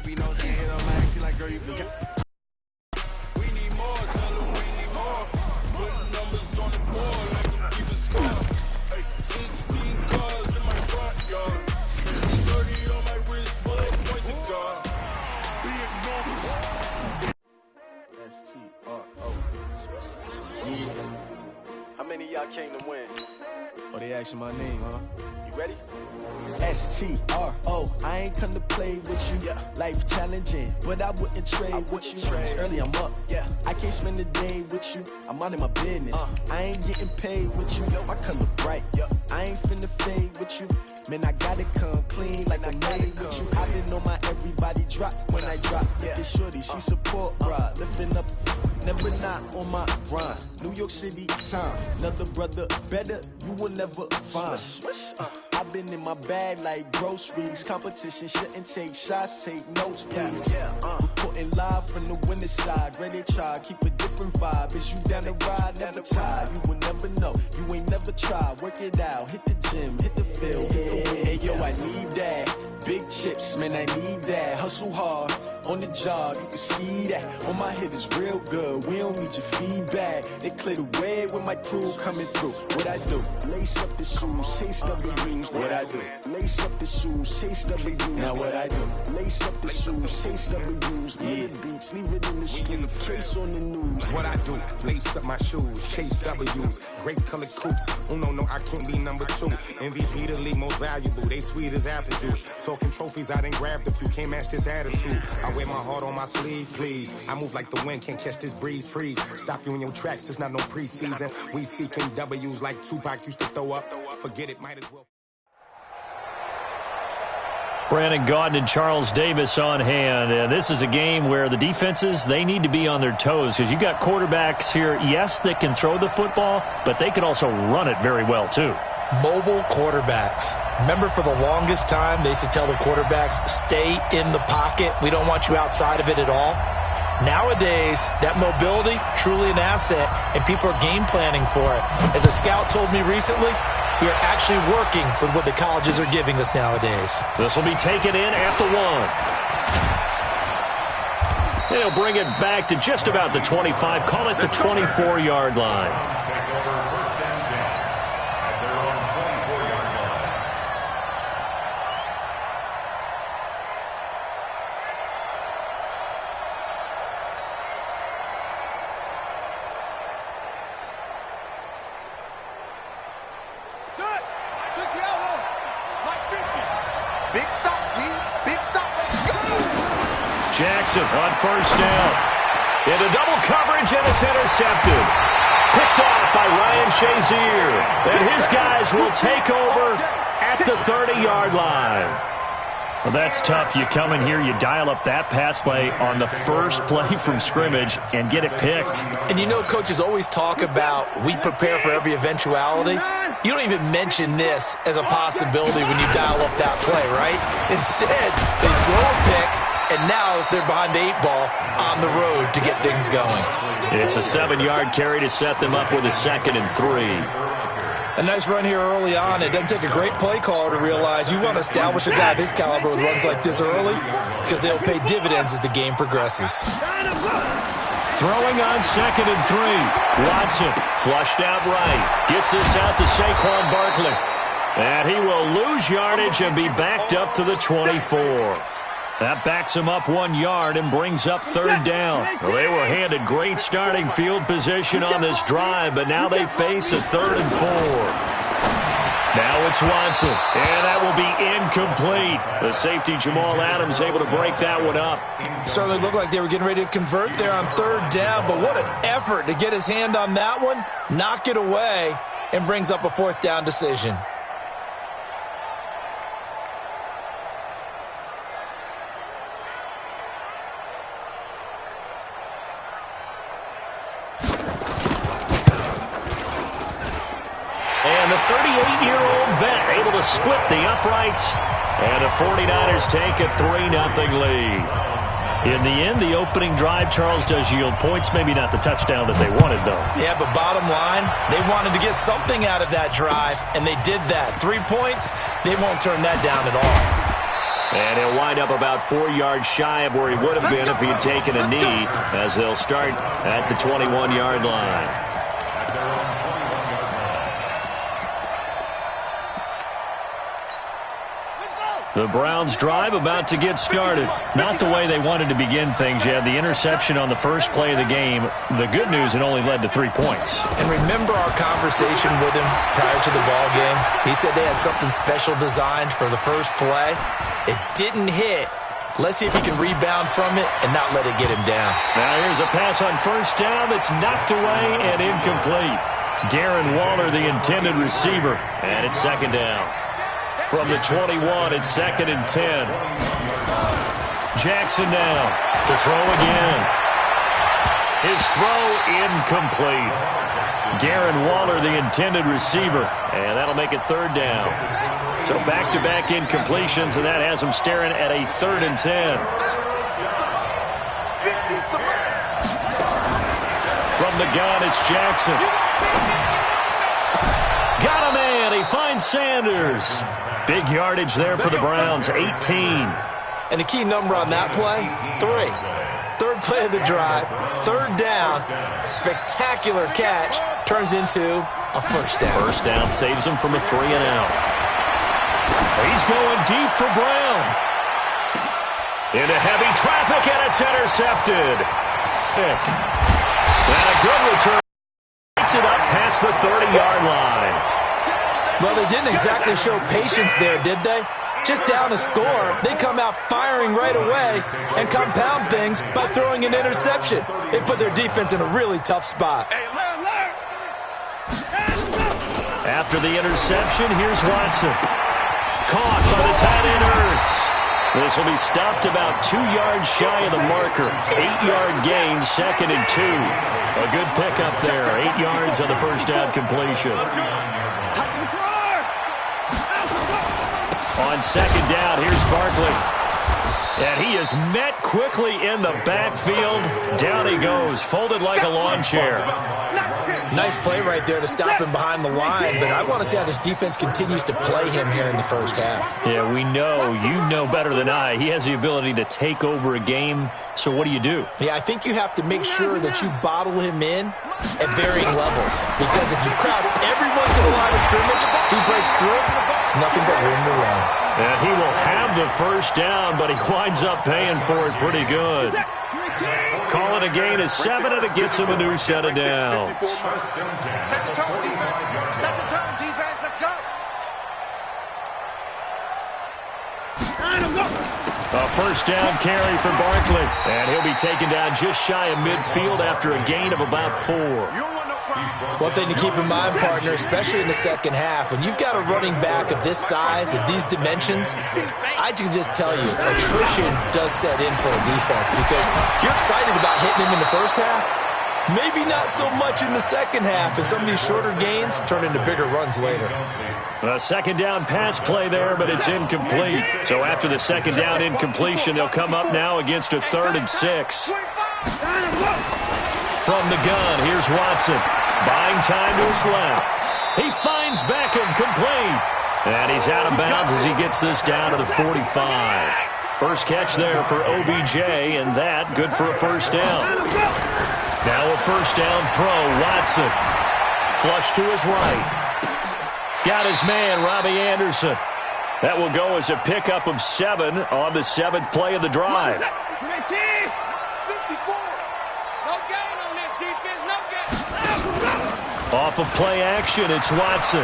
to be nosy, hit on my action like girl, you can get. We need more, tell them we need more. Putting numbers on the board, like them keep a score. Hey, 16 cars in my front yard. 30 on my wrist, bullet point to God. Be enormous. S-T-R-O. Yeah. How many of y'all came to win? Oh, they asking my name, huh? You ready? S-T-R-O. I ain't come to play with you. Yeah. Life challenging, but I wouldn't trade with you. It's early, I'm up. Yeah. I can't spend the day with you. I'm out of my business. I ain't getting paid with you. My color bright. Yeah. I ain't finna fade with you. Man, I gotta come clean like I made with you. I didn't know my everybody drop when I drop. Yeah. This shorty, she support, bruh. Lifting up, never not on my grind. New York City time. Another brother better, you will never find. I've been in my bag like groceries. Competition shouldn't take shots, take notes, please. Reporting live from the winning side. Ready to try, keep a different vibe. Is you down the ride? Never tired. You will never know. You ain't never tried. Work it out. Hit the gym, hit the field. Hey, yo, I need that. Big chips, man, I need that. Hustle hard on the job. You can see that. On my hit is real good. We don't need your feedback. They clear the way with my crew coming through. What I do? Lace up the shoes, chase W's. What I do? Lace up the shoes, chase W's. Now what I do? Lace up the shoes, chase W's. Yeah, beats, leave it in the street, case on the news. What I do? Lace up my shoes, chase W's. Great colored coops. Oh no, I can't be number 2. MVP the league most valuable. They sweet as apple juice. Talking trophies, I done grabbed a few. Can't match this attitude. I wear my heart on my sleeve, please. I move like the wind, can't catch this breeze. Freeze. Stop you in your tracks. There's not no preseason. We seeking W's like Tupac used to throw up. Forget it, might as well. Brandon Gaudin and Charles Davis on hand. And this is a game where the defenses, they need to be on their toes because you got quarterbacks here, yes, that can throw the football, but they can also run it very well, too. Mobile quarterbacks. Remember, for the longest time, they used to tell the quarterbacks, stay in the pocket. We don't want you outside of it at all. Nowadays, that mobility, truly an asset, and people are game planning for it. As a scout told me recently, we are actually working with what the colleges are giving us nowadays. This will be taken in at the 1. They'll bring it back to just about the 25. Call it the 24-yard line. Jackson on first down. Into double coverage, and it's intercepted. Picked off by Ryan Shazier. And his guys will take over at the 30-yard line. Well, that's tough. You come in here, you dial up that pass play on the first play from scrimmage and get it picked. And you know, coaches always talk about we prepare for every eventuality. You don't even mention this as a possibility when you dial up that play, right? Instead, they throw a pick, and now they're behind the 8 ball on the road to get things going. It's a 7-yard carry to set them up with a 2nd and 3. A nice run here early on. It doesn't take a great play caller to realize you want to establish a guy of his caliber with runs like this early because they'll pay dividends as the game progresses. Throwing on 2nd and 3. Watson flushed out right. Gets this out to Saquon Barkley. And he will lose yardage and be backed up to the 24. That backs him up 1 yard and brings up 3rd down. Well, they were handed great starting field position on this drive, but now they face a 3rd and 4. Now it's Watson, and that will be incomplete. The safety, Jamal Adams, able to break that one up. Certainly looked like they were getting ready to convert there on 3rd down, but what an effort to get his hand on that one, knock it away, and brings up a 4th down decision. And the 38-year-old vet able to split the uprights. And the 49ers take a 3-0 lead. In the end, the opening drive, Charles, does yield points. Maybe not the touchdown that they wanted, though. Yeah, but bottom line, they wanted to get something out of that drive, and they did that. 3 points, they won't turn that down at all. And he'll wind up about 4 yards shy of where he would have been if he had taken a knee, as they'll start at the 21-yard line. The Browns drive about to get started. Not the way they wanted to begin things. You had the interception on the first play of the game. The good news, it only led to 3 points. And remember our conversation with him prior to the ball game? He said they had something special designed for the first play. It didn't hit. Let's see if he can rebound from it and not let it get him down. Now here's a pass on first down that's knocked away and incomplete. Darren Waller, the intended receiver, and it's second down. From the 21, it's 2nd and 10. Jackson now to throw again. His throw incomplete. Darren Waller, the intended receiver, and that'll make it 3rd down. So back-to-back incompletions, and that has him staring at a 3rd and 10. From the gun, it's Jackson. Got a man. He finds Sanders. Big yardage there for the Browns, 18. And the key number on that play, 3. 3rd play of the drive, 3rd down, spectacular catch, turns into a first down. First down saves him from a 3 and out. He's going deep for Brown. Into heavy traffic, and it's intercepted. And a good return. Takes it up past the 30-yard line. Well, they didn't exactly show patience there, did they? Just down a score, they come out firing right away and compound things by throwing an interception. They put their defense in a really tough spot. After the interception, here's Watson. Caught by the tight end Ertz. This will be stopped about 2 yards shy of the marker. 8-yard gain, 2nd and 2. A good pickup there. 8 yards on the first down completion. On 2nd down, here's Barkley. And he is met quickly in the backfield. Down he goes, folded like a lawn chair. Nice play right there to stop him behind the line, but I want to see how this defense continues to play him here in the first half. Yeah, we know. You know better than I. He has the ability to take over a game, so what do you do? Yeah, I think you have to make sure that you bottle him in at varying levels, because if you crowd everyone to the line of scrimmage, if he breaks through, it's nothing but room to run. And he will have the first down, but he winds up paying for it pretty good. Calling a gain of 7, and it gets him a new set of downs. Set the tone, defense. Set the tone, defense. Let's go. A first down carry for Barkley. And he'll be taken down just shy of midfield after a gain of about 4. One thing to keep in mind, partner, especially in the second half, when you've got a running back of this size, of these dimensions, I can just tell you, attrition does set in for a defense, because you're excited about hitting him in the first half, maybe not so much in the second half, and some of these shorter gains turn into bigger runs later. A second down pass play there, but it's incomplete. So after the second down incompletion, they'll come up now against a 3rd and 6. From the gun, here's Watson. Buying time to his left. He finds Beckham complete. And he's out of bounds as he gets this down to the 45. First catch there for OBJ, and that good for a first down. Now a first down throw, Watson. Flush to his right. Got his man, Robbie Anderson. That will go as a pickup of 7 on the 7th play of the drive. Off of play action, it's Watson.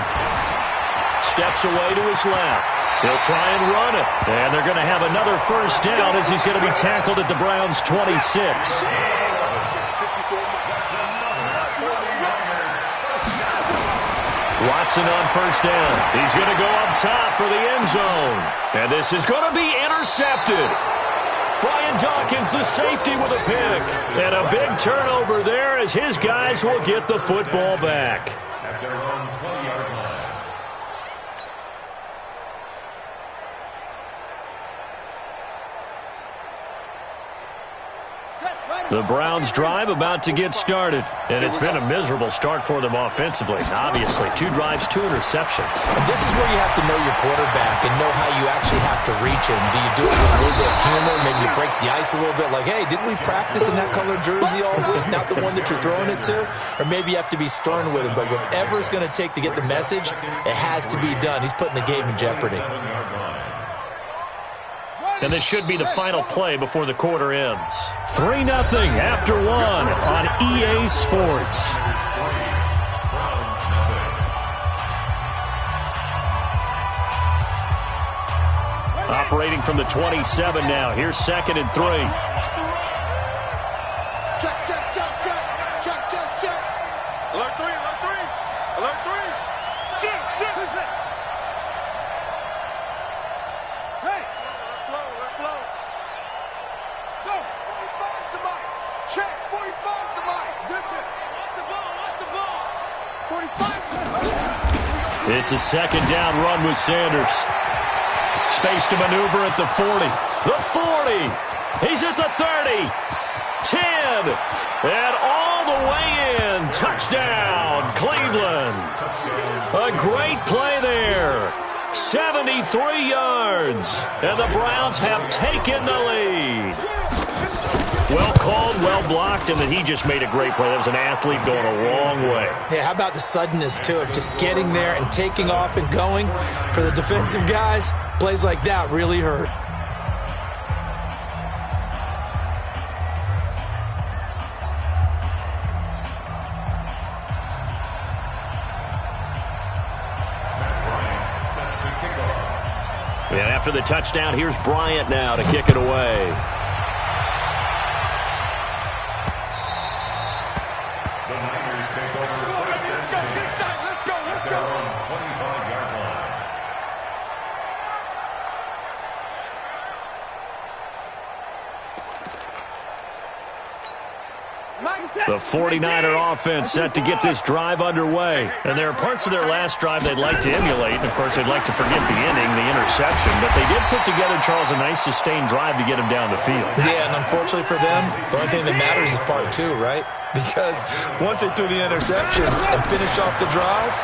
Steps away to his left. They'll try and run it. And they're going to have another first down as he's going to be tackled at the Browns' 26. Watson on first down. He's going to go up top for the end zone. And this is going to be intercepted. Brian Dawkins, the safety, with a pick. And a big turnover there as his guys will get the football back. The Browns' drive about to get started, and it's been a miserable start for them offensively. Obviously, 2 drives, 2 interceptions. And this is where you have to know your quarterback and know how you actually have to reach him. Do you do it with a little bit of humor? Maybe you break the ice a little bit like, hey, didn't we practice in that color jersey all week, not the one that you're throwing it to? Or maybe you have to be stern with him, but whatever it's going to take to get the message, it has to be done. He's putting the game in jeopardy. And this should be the final play before the quarter ends. 3-0 after 1 on EA Sports. Operating from the 27 now. Here's 2nd and 3. Check, check, check, check. Check, check, check. Alert 3, alert 3. Alert 3. Shit, shit. Hey. Alert flow. Go. 45's the mic. Check. 45's the mic. Zip it. What's the ball? 45's the mic. It's a 2nd down run with Sanders. Space to maneuver at the 40. The 40. He's at the 30. 10. And all the way in. Touchdown, Cleveland. A great play there. 73 yards. And the Browns have taken the lead. Well called, well blocked, and then he just made a great play. That was an athlete going a long way. Yeah, how about the suddenness, too, of just getting there and taking off and going? For the defensive guys, plays like that really hurt. And after the touchdown, here's Bryant now to kick it away. The 49er offense set to get this drive underway. And there are parts of their last drive they'd like to emulate. And, of course, they'd like to forget the inning, the interception. But they did put together, Charles, a nice sustained drive to get him down the field. Yeah, and unfortunately for them, the only thing that matters is part 2, right? Because once they threw the interception and finished off the drive,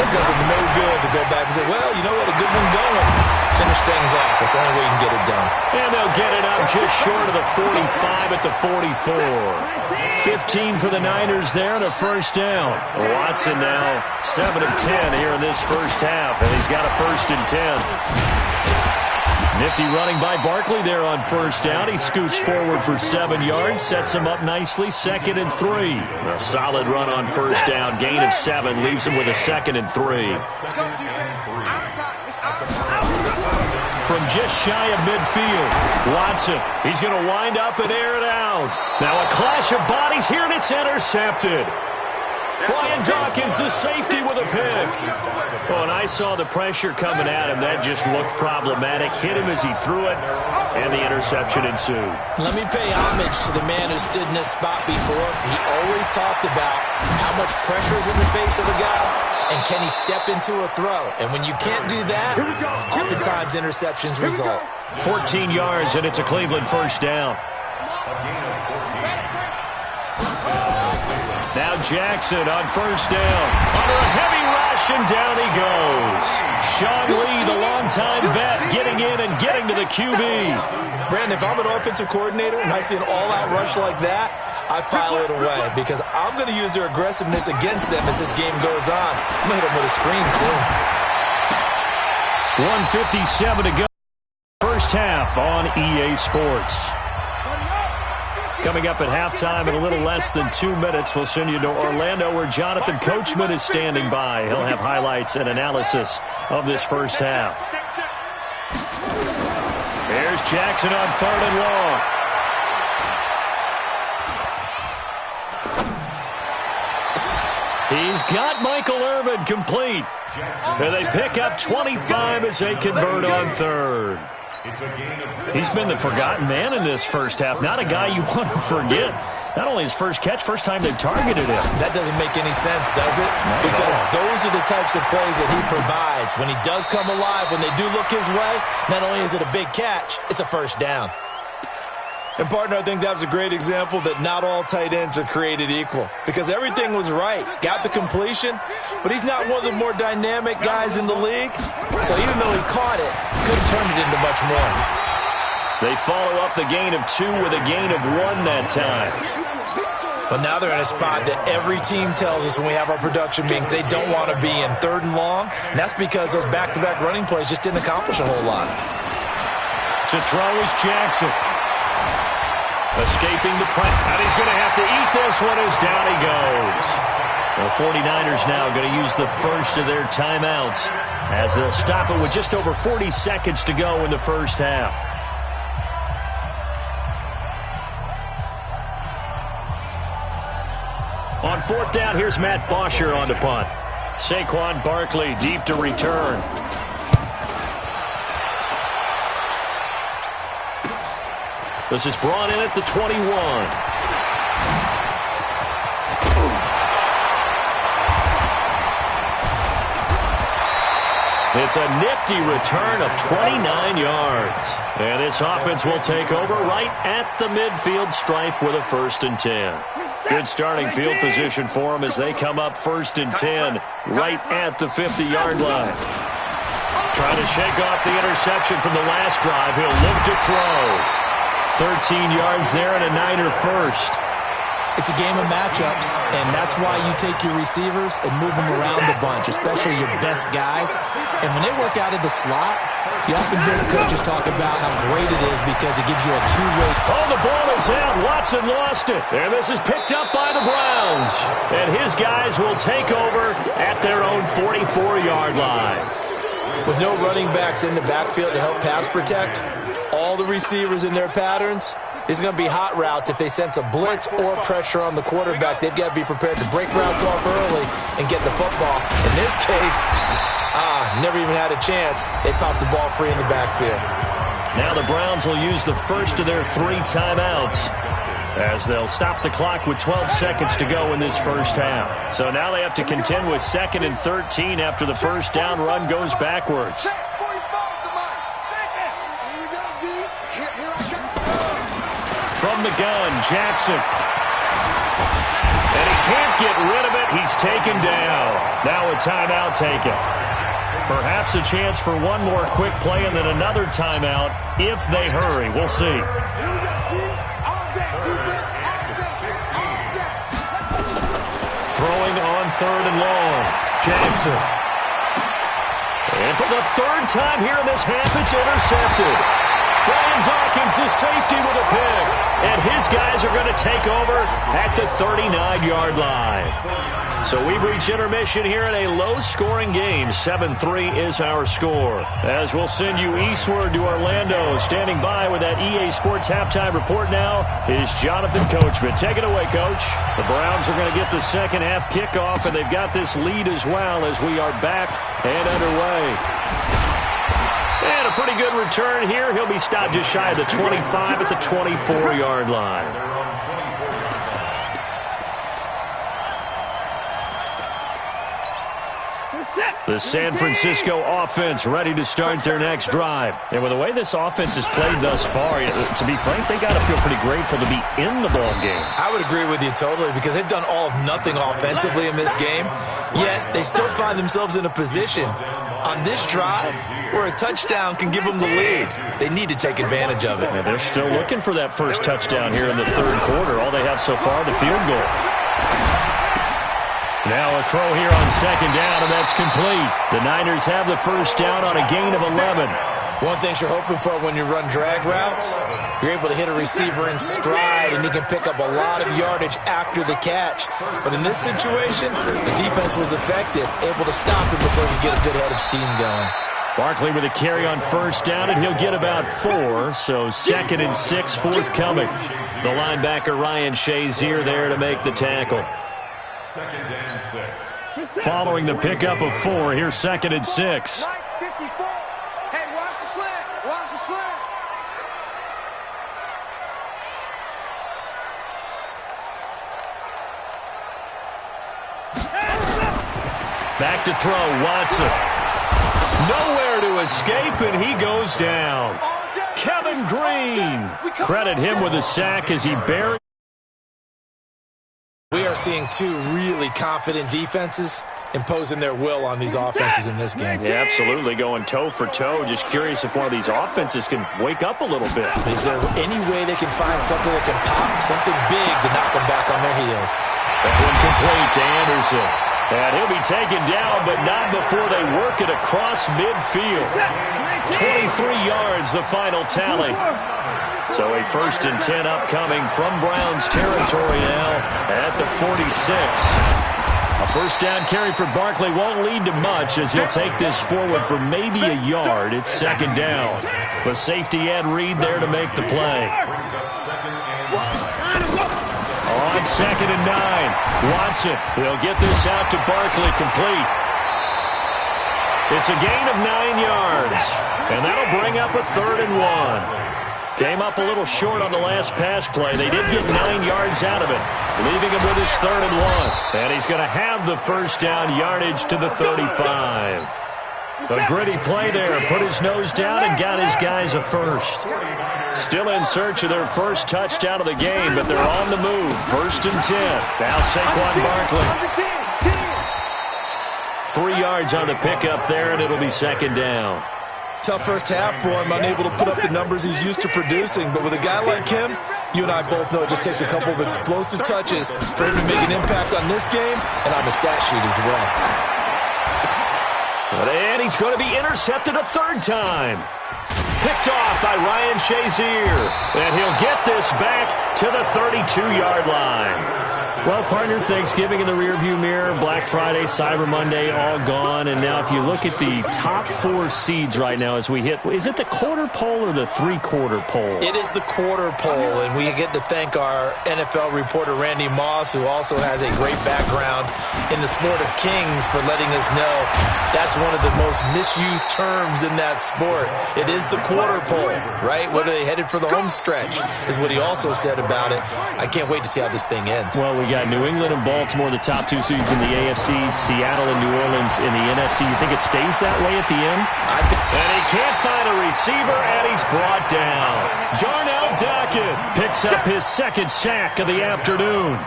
it does them no good to go back and say, well, you know what, a good one going. Finish things off. That's the only way you can get it done. And they'll get it up just short of the 45 at the 44. 15 for the Niners there and a first down. Watson now 7 of 10 here in this first half, and he's got a 1st and 10. Nifty running by Barkley there on first down. He scoots forward for 7 yards, sets him up nicely, 2nd and 3. A solid run on first down, gain of 7, leaves him with a 2nd and 3. From just shy of midfield, Watson, he's going to wind up and air it out. Now a clash of bodies here, and it's intercepted. Brian Dawkins, the safety, with a pick. Oh, and I saw the pressure coming at him. That just looked problematic. Hit him as he threw it, and the interception ensued. Let me pay homage to the man who stood in this spot before. He always talked about how much pressure is in the face of a guy, and can he step into a throw? And when you can't do that, oftentimes interceptions result. 14 yards, and it's a Cleveland first down. Now Jackson on first down. Under a heavy rush, and down he goes. Sean Lee, the longtime vet, getting in and getting to the QB. Brandon, if I'm an offensive coordinator and I see an all-out rush like that, I file it away because I'm going to use their aggressiveness against them as this game goes on. I'm going to hit them with a screen soon. 1:57 to go. First half on EA Sports. Coming up at halftime in a little less than 2 minutes, we'll send you to Orlando where Jonathan Coachman is standing by. He'll have highlights and analysis of this first half. Here's Jackson on 3rd and long. He's got Michael Irvin complete. And they pick up 25 as they convert on 3rd. He's been the forgotten man in this first half. Not a guy you want to forget. Not only his first catch, first time they've targeted him. That doesn't make any sense, does it? Because those are the types of plays that he provides. When he does come alive, when they do look his way, not only is it a big catch, it's a first down. And, partner, I think that was a great example that not all tight ends are created equal because everything was right. Got the completion, but he's not one of the more dynamic guys in the league. So even though he caught it, couldn't turn it into much more. They follow up the gain of 2 with a gain of 1 that time. But now they're in a spot that every team tells us when we have our production meetings they don't want to be in, 3rd and long. And that's because those back-to-back running plays just didn't accomplish a whole lot. To throw is Jackson. Escaping the pressure. And he's going to have to eat this one as down he goes. The 49ers now going to use the first of their timeouts as they'll stop it with just over 40 seconds to go in the first half. On 4th down, here's Matt Bosher on the punt. Saquon Barkley deep to return. This is brought in at the 21. It's a nifty return of 29 yards. And this offense will take over right at the midfield stripe with a 1st and 10. Good starting field position for them as they come up 1st and 10 right at the 50-yard line. Trying to shake off the interception from the last drive. He'll look to throw. 13 yards there and a Niner first. It's a game of matchups, and that's why you take your receivers and move them around a bunch, especially your best guys. And when they work out of the slot, you often hear the coaches talk about how great it is because it gives you a two-way. Oh, the ball is out. Watson lost it. And this is picked up by the Browns. And his guys will take over at their own 44-yard line. With no running backs in the backfield to help pass protect, all the receivers in their patterns, it's going to be hot routes. If they sense a blitz or pressure on the quarterback, they've got to be prepared to break routes off early and get the football. In this case, never even had a chance. They popped the ball free in the backfield. Now the Browns will use the first of their 3 timeouts as they'll stop the clock with 12 seconds to go in this first half. So now they have to contend with 2nd and 13 after the first down run goes backwards. From the gun, Jackson. And he can't get rid of it. He's taken down. Now a timeout taken. Perhaps a chance for one more quick play and then another timeout if they hurry. We'll see. Throwing on 3rd and long. Jackson. And for the 3rd time here in this half, it's intercepted. Brian Dawkins, the safety, with a pick. And his guys are going to take over at the 39-yard line. So we've reached intermission here in a low-scoring game. 7-3 is our score. As we'll send you eastward to Orlando. Standing by with that EA Sports halftime report now is Jonathan Coachman. Take it away, Coach. The Browns are going to get the second half kickoff, and they've got this lead as well as we are back and underway. And a pretty good return here. He'll be stopped just shy of the 25 at the 24-yard line. The San Francisco offense ready to start their next drive. And with the way this offense has played thus far, to be frank, they got to feel pretty grateful to be in the ball game. I would agree with you totally because they've done all of nothing offensively in this game, yet they still find themselves in a position on this drive where a touchdown can give them the lead. They need to take advantage of it. And they're still looking for that first touchdown here in the 3rd quarter. All they have so far, the field goal. Now a throw here on 2nd down, and that's complete. The Niners have the first down on a gain of 11. One thing you're hoping for when you run drag routes, you're able to hit a receiver in stride, and he can pick up a lot of yardage after the catch. But in this situation, the defense was effective, able to stop him before he get a good head of steam going. Barkley with a carry on first down, and he'll get about 4, so 2nd and 6 forthcoming. The linebacker Ryan Shazier there to make the tackle. Following the pickup of 4, here's 2nd and 6. Hey, watch the slant. Watch the slant. Back to throw, Watson. Nowhere to escape, and he goes down. Kevin Kevin Green. Credit him with a sack as he buried. We are seeing two really confident defenses imposing their will on these offenses in this game. Yeah, absolutely, going toe for toe. Just curious if one of these offenses can wake up a little bit. Is there any way they can find something that can pop, something big to knock them back on their heels? That one complete to Anderson. And he'll be taken down, but not before they work it across midfield. 23 yards, the final tally. So a 1st and 10 upcoming from Browns territory now at the 46. A first down carry for Barkley won't lead to much as he'll take this forward for maybe a yard. It's 2nd down. The safety Ed Reed there to make the play. On 2nd and 9, Watson. He'll get this out to Barkley, complete. It's a gain of 9 yards, and that'll bring up a 3rd and 1. Came up a little short on the last pass play. They did get 9 yards out of it, leaving him with his 3rd and 1. And he's going to have the first down yardage to the 35. A gritty play there. Put his nose down and got his guys a first. Still in search of their first touchdown of the game, but they're on the move. 1st and 10. Now Saquon Barkley. 3 yards on the pickup there, and it'll be 2nd down. Tough first half for him, unable to put up the numbers he's used to producing. But with a guy like him, you and I both know it just takes a couple of explosive touches for him to make an impact on this game and on the stat sheet as well. And he's going to be intercepted a 3rd time. Picked off by Ryan Shazier. And he'll get this back to the 32-yard line. Well, partner, Thanksgiving in the rearview mirror, Black Friday, Cyber Monday, all gone. And now if you look at the top 4 seeds right now as we hit, is it the quarter pole or the 3/4 pole? It is the quarter pole, and we get to thank our NFL reporter, Randy Moss, who also has a great background in the sport of kings, for letting us know that's one of the most misused terms in that sport. It is the quarter pole, right? What are they headed for the home stretch, is what he also said about it. I can't wait to see how this thing ends. Well, we got New England and Baltimore, the top 2 seeds in the AFC, Seattle and New Orleans in the NFC. You think it stays that way at the end? And he can't find a receiver, and he's brought down. Darnell Dockett picks up his 2nd sack of the afternoon.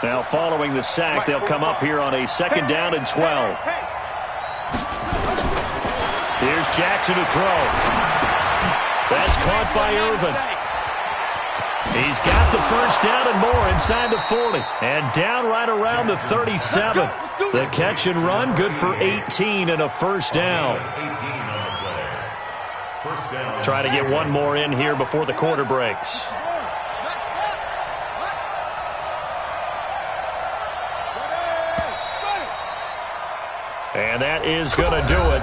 Now, following the sack, they'll come up here on a 2nd down and 12. Here's Jackson to throw. That's caught by Irvin. He's got the first down and more inside the 40. And down right around the 37. The catch and run, good for 18 and a first down. Try to get one more in here before the quarter breaks. And that is going to do it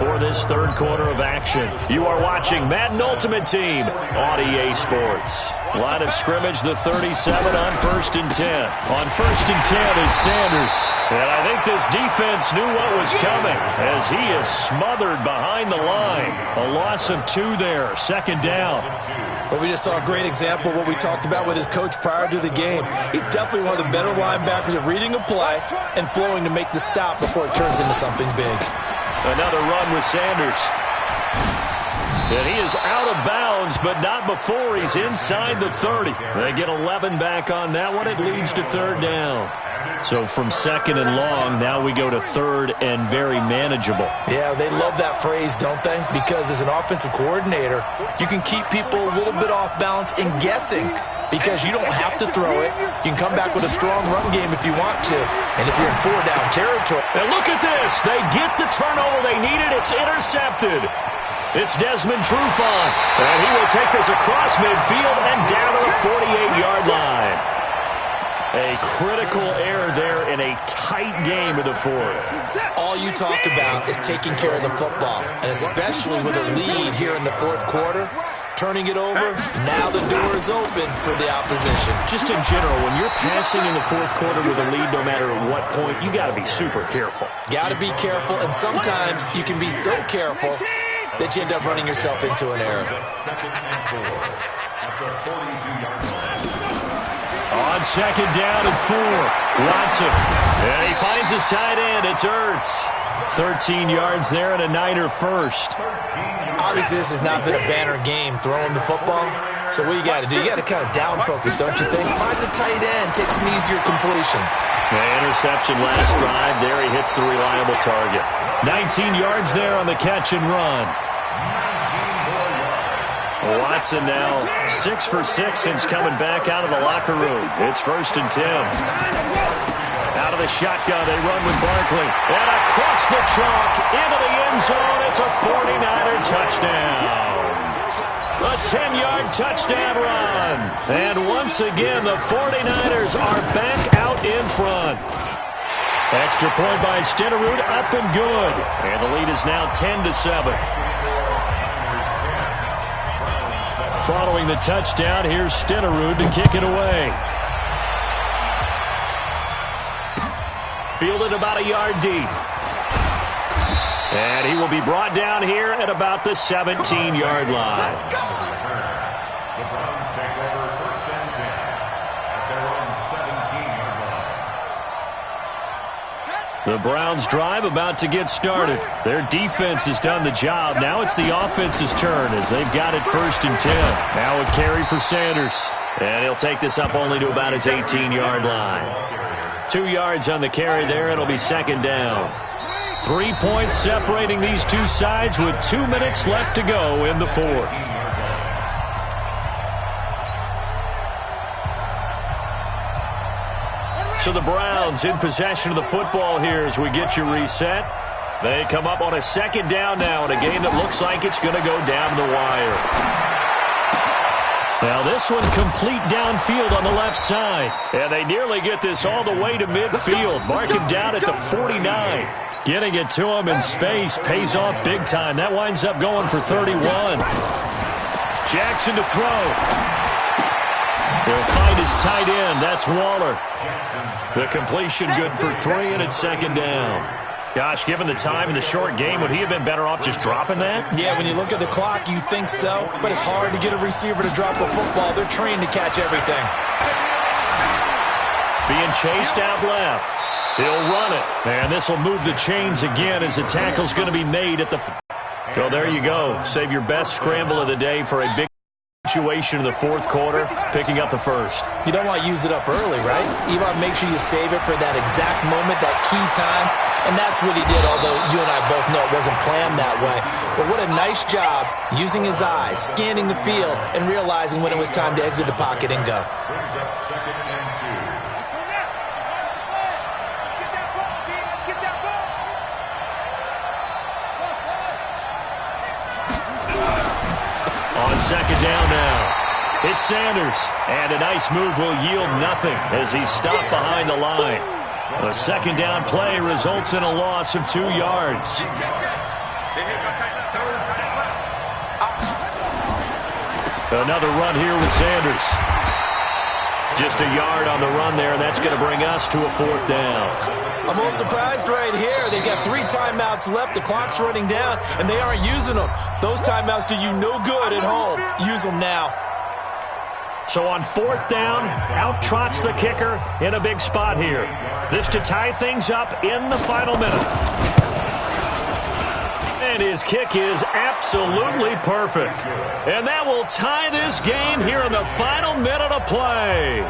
for this 3rd quarter of action. You are watching Madden Ultimate Team on EA Sports. Line of scrimmage, the 37 on 1st and 10. On 1st and 10, it's Sanders. And I think this defense knew what was coming as he is smothered behind the line. A loss of 2 there, 2nd down. Well, we just saw a great example of what we talked about with his coach prior to the game. He's definitely one of the better linebackers at reading a play and flowing to make the stop before it turns into something big. Another run with Sanders. And he is out of bounds, but not before he's inside the 30. They get 11 back on that one. It leads to 3rd down. So from 2nd and long, now we go to 3rd and very manageable. Yeah, they love that phrase, don't they? Because as an offensive coordinator, you can keep people a little bit off balance and guessing, because you don't have to throw it. You can come back with a strong run game if you want to. And if you're in 4-down territory. And look at this. They get the turnover they needed. It's intercepted. It's Desmond Trufant. And he will take this across midfield and down to the 48-yard line. A critical error there in a tight game of the 4th. All you talk about is taking care of the football, and especially with a lead here in the 4th quarter, turning it over, now the door is open for the opposition. Just in general, when you're passing in the 4th quarter with a lead, no matter at what point, you got to be super careful. Got to be careful, and sometimes you can be so careful that you end up running yourself into an error. 2nd and 4 at the 42-yard line. On 2nd down and 4, Watson. And he finds his tight end. It's Ertz. 13 yards there and a Niner first. Obviously, this has not been a banner game throwing the football. So what you got to do, you got to kind of down focus, don't you think? Find the tight end, take some easier completions. Interception last drive. There he hits the reliable target. 19 yards there on the catch and run. Watson now 6 for 6 since coming back out of the locker room. It's 1st and 10. Out of the shotgun, they run with Barkley. And across the chalk, into the end zone. It's a 49er touchdown. A 10-yard touchdown run. And once again, the 49ers are back out in front. Extra point by Stenerud, up and good. And the lead is now 10-7. Following the touchdown, here's Stenerud to kick it away. Fielded about a yard deep. And he will be brought down here at about the 17-yard line. The Browns take over 1st and 10 at their own 17-yard line. The Browns drive about to get started. Their defense has done the job. Now it's the offense's turn as they've got it 1st and 10. Now a carry for Sanders. And he'll take this up only to about his 18-yard line. 2 yards on the carry there. It'll be 2nd down. 3 points separating these two sides with 2 minutes left to go in the 4th. So the Browns in possession of the football here as we get you reset. They come up on a 2nd down now in a game that looks like it's going to go down the wire. Now this one complete downfield on the left side. And they nearly get this all the way to midfield. Mark him down at the 49. Getting it to him in space pays off big time. That winds up going for 31. Jackson to throw. He'll find his tight end. That's Waller. The completion good for 3, and it's 2nd down. Gosh, given the time in the short game, would he have been better off just dropping that? Yeah, when you look at the clock, you think so. But it's hard to get a receiver to drop a football. They're trained to catch everything. Being chased out left. He'll run it. And this will move the chains again as the tackle's going to be made at the... So there you go. Save your best scramble of the day for a big situation in the 4th quarter, picking up the 1st. You don't want to use it up early, right? You want to make sure you save it for that exact moment, that key time. And that's what he did, although you and I both know it wasn't planned that way. But what a nice job using his eyes, scanning the field, and realizing when it was time to exit the pocket and go. Brings up 2nd and 2. On 2nd down now. It's Sanders. And a nice move will yield nothing as he's stopped behind the line. A 2nd down play results in a loss of 2 yards. Another run here with Sanders. Just a yard on the run there, and that's going to bring us to a 4th down. I'm a little surprised right here. They've got 3 timeouts left. The clock's running down, and they aren't using them. Those timeouts do you no good at home. Use them now. So on 4th down, out trots the kicker in a big spot here. This to tie things up in the final minute. And his kick is absolutely perfect. And that will tie this game here in the final minute of play.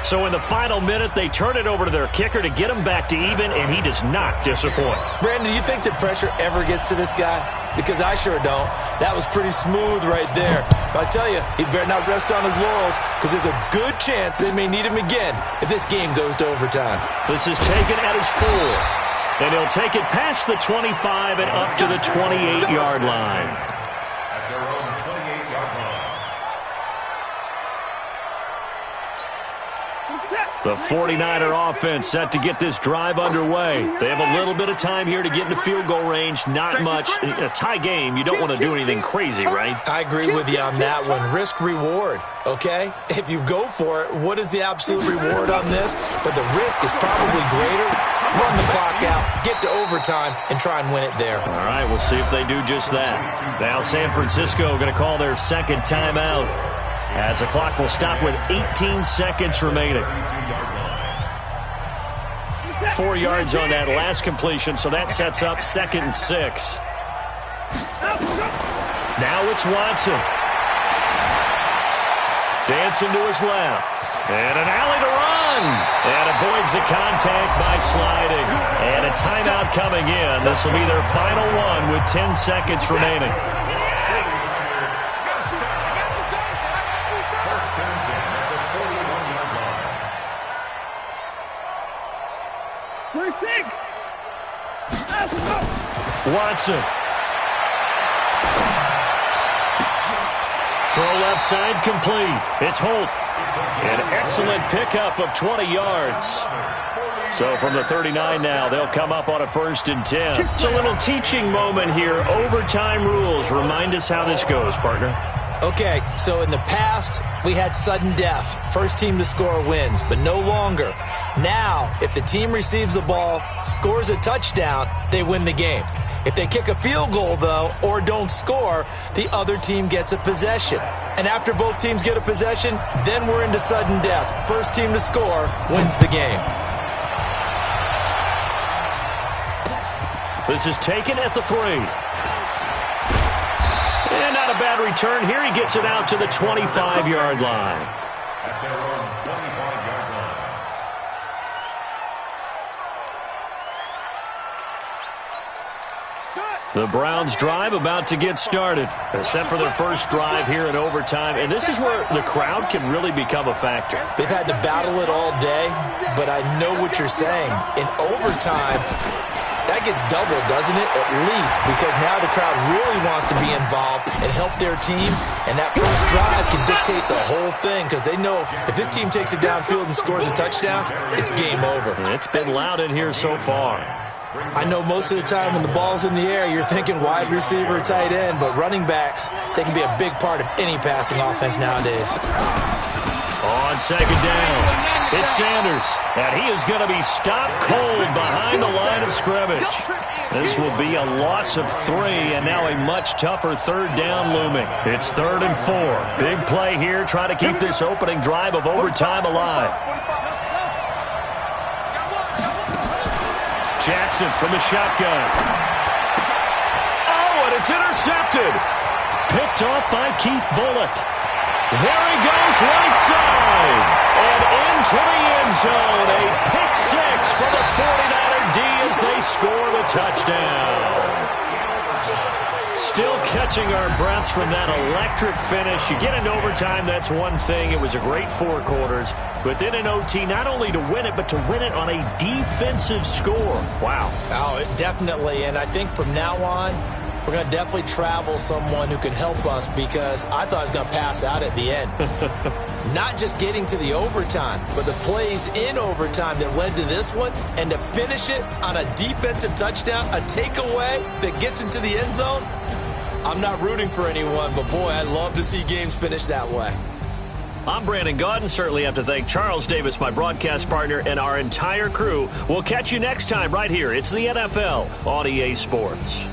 So in the final minute, they turn it over to their kicker to get him back to even, and he does not disappoint. Brandon, do you think the pressure ever gets to this guy? Because I sure don't. That was pretty smooth right there. But I tell you, he better not rest on his laurels, because there's a good chance they may need him again if this game goes to overtime. This is taken at his 4. And he'll take it past the 25 and up to the 28-yard line. At their own 28-yard line. The 49er offense set to get this drive underway. They have a little bit of time here to get into field goal range. Not much. In a tie game, you don't want to do anything crazy, right? I agree with you on that one. Risk reward, okay? If you go for it, what is the absolute reward on this? But the risk is probably greater. Run the clock out, get to overtime, and try and win it there. All right, we'll see if they do just that. Now San Francisco going to call their 2nd timeout as the clock will stop with 18 seconds remaining. 4 yards on that last completion, so that sets up 2nd and 6. Now it's Watson. Dancing to his left. And an alley to run. And avoids the contact by sliding. And a timeout coming in. This will be their final one with 10 seconds remaining. Watson. Throw left side complete. It's Holt. An excellent pickup of 20 yards. So from the 39 now, they'll come up on a 1st and 10. It's a little teaching moment here. Overtime rules. Remind us how this goes, partner. Okay, so in the past, we had sudden death. First team to score wins, but no longer. Now, if the team receives the ball, scores a touchdown, they win the game. If they kick a field goal, though, or don't score, the other team gets a possession. And after both teams get a possession, then we're into sudden death. First team to score wins the game. This is taken at the 3. And not a bad return here. He gets it out to the 25-yard line. At their own 25-yard line. The Browns drive about to get started, set for their first drive here in overtime. And this is where the crowd can really become a factor. They've had to battle it all day, but I know what you're saying. In overtime, that gets doubled, doesn't it? At least, because now the crowd really wants to be involved and help their team. And that first drive can dictate the whole thing because they know if this team takes it downfield and scores a touchdown, it's game over. It's been loud in here so far. I know most of the time when the ball's in the air, you're thinking wide receiver, tight end, but running backs, they can be a big part of any passing offense nowadays. On 2nd down, it's Sanders, and he is going to be stopped cold behind the line of scrimmage. This will be a loss of 3, and now a much tougher 3rd down looming. It's 3rd and 4. Big play here, try to keep this opening drive of overtime alive. Jackson from the shotgun. Oh, and it's intercepted. Picked off by Keith Bullock. There he goes right side. And into the end zone. A pick 6 for the 49er D as they score the touchdown. Still catching our breaths from that electric finish. You get into overtime, that's one thing. It was a great 4 quarters. But then in OT, not only to win it, but to win it on a defensive score. Wow. Oh, definitely. And I think from now on, we're going to definitely travel someone who can help us because I thought I was going to pass out at the end. Not just getting to the overtime, but the plays in overtime that led to this one, and to finish it on a defensive touchdown, a takeaway that gets into the end zone. I'm not rooting for anyone, but boy, I'd love to see games finish that way. I'm Brandon Gaudin. Certainly have to thank Charles Davis, my broadcast partner, and our entire crew. We'll catch you next time right here. It's the NFL on EA Sports.